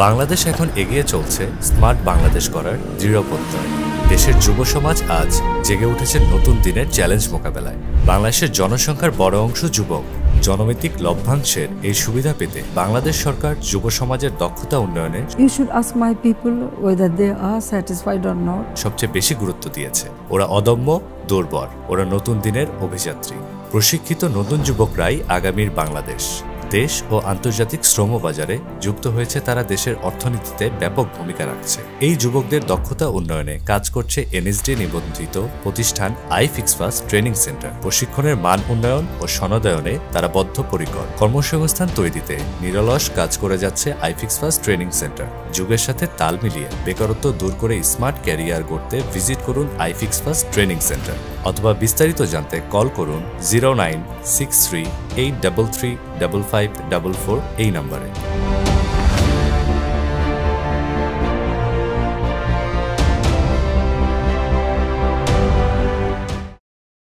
বাংলাদেশ এখন এগিয়ে চলছে স্মার্ট বাংলাদেশ করার দৃঢ় প্রত্যয়। দেশের যুব সমাজ আজ জেগে উঠেছে নতুন দিনের চ্যালেঞ্জ মোকাবেলায়। বাংলাদেশের জনসংখ্যার বড় অংশ যুবক। জনমিতিক লভ্যাংশের এই সুবিধা পেতে বাংলাদেশ সরকার যুব সমাজের দক্ষতা উন্নয়নে সবচেয়ে বেশি গুরুত্ব দিয়েছে। ওরা অদম্য, দুর্বল, ওরা নতুন দিনের অভিযাত্রী। প্রশিক্ষিত নতুন যুবকরাই আগামীর বাংলাদেশ। দেশ ও আন্তর্জাতিক শ্রম বাজারে যুক্ত হয়েছে তারা দেশের অর্থনীতিতে ব্যাপক ভূমিকা রাখছে। এই যুবকদের দক্ষতা উন্নয়নে কাজ করছে এনএসডি নিবন্ধিত প্রতিষ্ঠান আইফিক্সফাস্ট ট্রেনিং সেন্টার। প্রশিক্ষণের মান উন্নয়ন ও সনদায়নে তারা বদ্ধপরিকর। কর্মসংস্থান তৈরিতে নিরলস কাজ করে যাচ্ছে আইফিক্সফাস্ট ট্রেনিং সেন্টার। যুগের সাথে তাল মিলিয়ে বেকারত্ব দূর করে স্মার্ট ক্যারিয়ার গড়তে ভিজিট করুন আইফিক্সফাস্ট ট্রেনিং সেন্টার অথবা বিস্তারিত জানতে কল করুন 096383355544 এই নম্বরে।